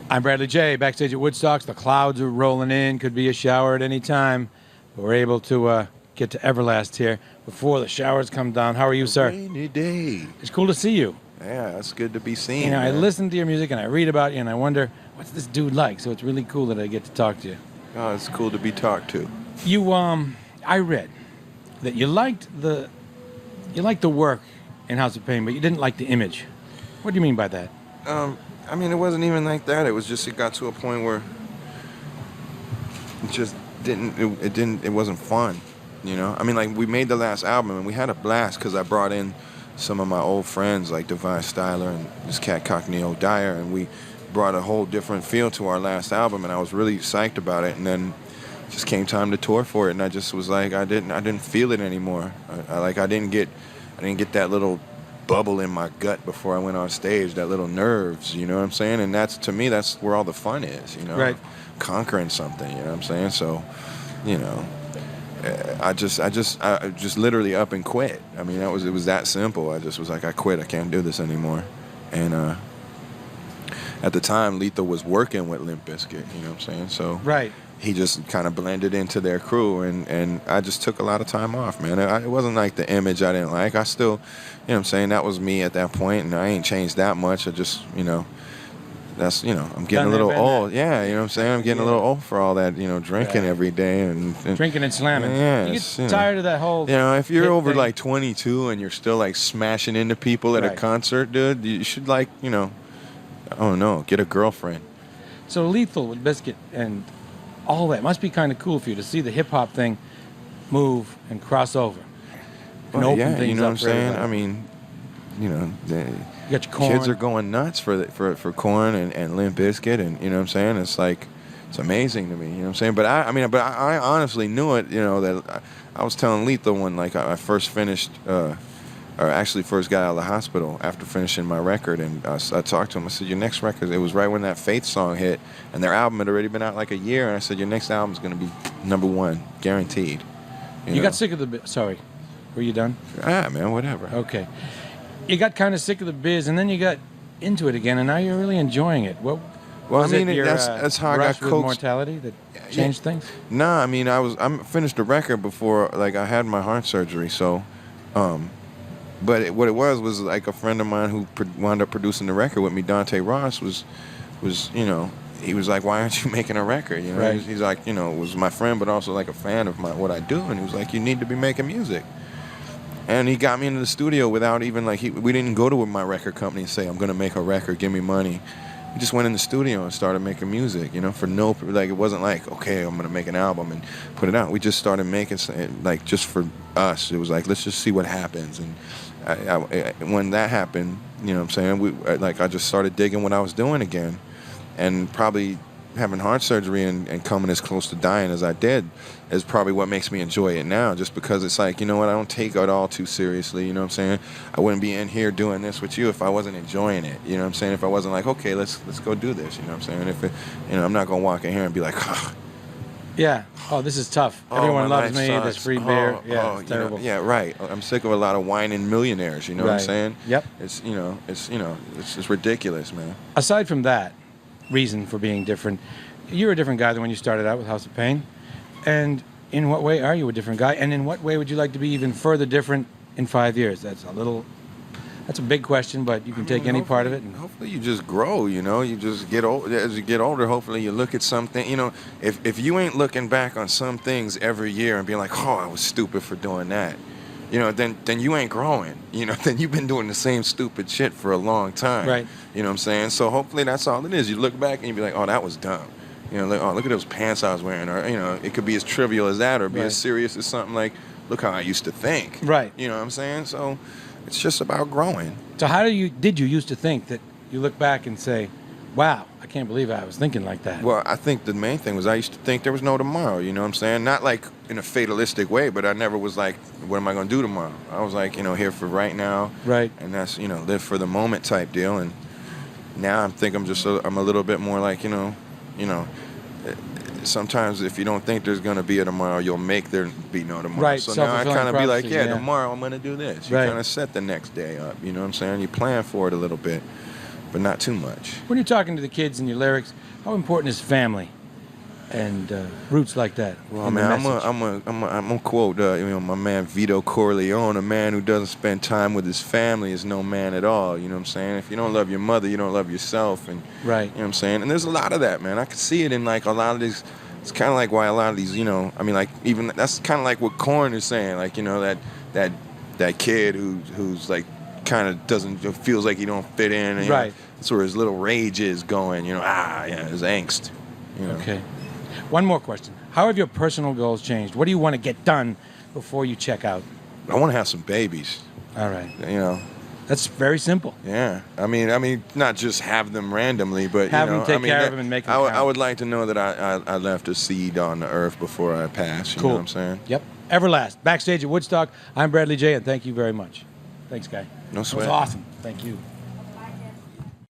I'm Bradley J, backstage at Woodstocks. The clouds are rolling in. Could be a shower at any time. But we're able to get to Everlast here before the showers come down. How are you, sir? Rainy day. It's cool to see you. Yeah, it's good to be seen. You know, I man. listen to your music and I read about you and I wonder, what's this dude like? So it's really cool that I get to talk to you. Oh, it's cool to be talked to. You, I read that you liked the work in House of Pain, but you didn't like the image. What do you mean by that? I mean, it wasn't even like that. It was just, it got to a point where it just it wasn't fun, you know? I mean, like, we made the last album and we had a blast because I brought in some of my old friends like Divine Styler and this cat Cockney O'Dyer, and we brought a whole different feel to our last album, and I was really psyched about it. And then it just came time to tour for it, and I just was like, I didn't feel it anymore. I didn't get that little bubble in my gut before I went on stage, that little nerves, you know what I'm saying? And that's, to me, that's where all the fun is, you know? Right. Conquering something, you know what I'm saying? So, you know, I just literally up and quit. I mean, it was that simple. I just was like, I quit. I can't do this anymore. And at the time, Lethal was working with Limp Bizkit, you know what I'm saying? So Right. he just kind of blended into their crew, and I just took a lot of time off, man. It wasn't like the image I didn't like. I still, you know what I'm saying, that was me at that point, and I ain't changed that much. I just, you know, that's, you know, I'm getting a little old. Yeah, you know what I'm saying? I'm getting a little old for all that, you know, drinking every day. And drinking and slamming. Yeah, You get tired of that whole... You know, if you're over thing. like 22 and you're still like smashing into people at a concert, dude, you should, like, you know, I don't know, get a girlfriend. So Lethal with Bizkit and all that must be kind of cool for you to see the hip-hop thing move and cross over. And Well, open yeah, things you know what up I'm for saying? everybody. I mean, you know, You got your Korn. kids are going nuts for Korn and Limp Bizkit, and you know what I'm saying? It's like, it's amazing to me, you know what I'm saying? But I honestly knew it, you know, that I was telling Lethal when, like, I first finished, or actually first got out of the hospital after finishing my record, and I talked to him. I said, your next record, it was right when that Faith song hit, and their album had already been out like a year, and I said, your next album's going to be #1, guaranteed. You know? got sick of the... Sorry. Were you done? Ah, man, whatever. Okay. You got kind of sick of the biz, and then you got into it again, and now you're really enjoying it. What Well, was I mean, it your, that's how I brush got with coaxed. mortality that changed things? Nah, I mean, I finished the record before, like, I had my heart surgery, so, but what it was like a friend of mine who wound up producing the record with me, Dante Ross, was, you know, he was like, why aren't you making a record? You know, Right. he's like, you know, was my friend, but also like a fan of what I do, and he was like, you need to be making music. And he got me into the studio without even, like, we didn't go to my record company and say, I'm going to make a record, give me money. We just went in the studio and started making music, you know, like, it wasn't like, okay, I'm going to make an album and put it out. We just started making, like, just for us. It was like, let's just see what happens. And when that happened, you know what I'm saying, I just started digging what I was doing again. And probably having heart surgery and coming as close to dying as I did is probably what makes me enjoy it now, just because it's like, you know what, I don't take it all too seriously, you know what I'm saying? I wouldn't be in here doing this with you if I wasn't enjoying it, you know what I'm saying? If I wasn't like, okay, let's go do this, you know what I'm saying? If you know, I'm not going to walk in here and be like, oh, Yeah. Oh, this is tough. Everyone my loves life me. sucks. This free beer. Yeah, it's you know, terrible. yeah, right. I'm sick of a lot of whining millionaires, you know what I'm Right. saying? Yep. It's ridiculous, man. Aside from that reason for being different, you're a different guy than when you started out with House of Pain. And in what way are you a different guy? And in what way would you like to be even further different in 5 years? That's a big question, but you can take any part of it. Hopefully you just grow, you know, you just get old. As you get older, hopefully you look at something, you know, if you ain't looking back on some things every year and being like, oh, I was stupid for doing that, you know, then you ain't growing, you know, then you've been doing the same stupid shit for a long time. Right. You know what I'm saying? So hopefully that's all it is. You look back and you be like, oh, that was dumb. You know, like, oh, look at those pants I was wearing. Or, you know, it could be as trivial as that or be as serious as something like, look how I used to think. Right. You know what I'm saying? So it's just about growing. So how did you used to think that you look back and say, wow, I can't believe I was thinking like that? Well, I think the main thing was I used to think there was no tomorrow, you know what I'm saying? Not like in a fatalistic way, but I never was like, what am I going to do tomorrow? I was like, you know, here for right now. Right. And that's, you know, live for the moment type deal. And now I'm a little bit more like, you know, sometimes if you don't think there's going to be a tomorrow, you'll make there be no tomorrow. Right, So now I kind of be like, prophecy, tomorrow I'm going to do this. You Right. kind of set the next day up, you know what I'm saying? You plan for it a little bit. but not too much. When you're talking to the kids in your lyrics, how important is family and roots like that? Well, in the man, message? I'm gonna quote my man Vito Corleone: "A man who doesn't spend time with his family is no man at all." You know what I'm saying? If you don't love your mother, you don't love yourself, and Right. you know what I'm saying. And there's a lot of that, man. I could see it in like a lot of these. It's kind of like why a lot of these, I mean, like even that's kind of like what Korn is saying, like that kid who's like kind of doesn't feels like he don't fit in, and, Right. that's where his little rage is going, his angst. Okay. One more question. How have your personal goals changed? What do you want to get done before you check out? I want to have some babies. All right. That's very simple. Yeah. I mean, not just have them randomly, but have them take care of them and make them count. I would like to know that I left a seed on the earth before I pass. You know what I'm saying? Yep. Everlast, backstage at Woodstock. I'm Bradley J, and thank you very much. Thanks, Guy. No sweat. That was awesome. Thank you.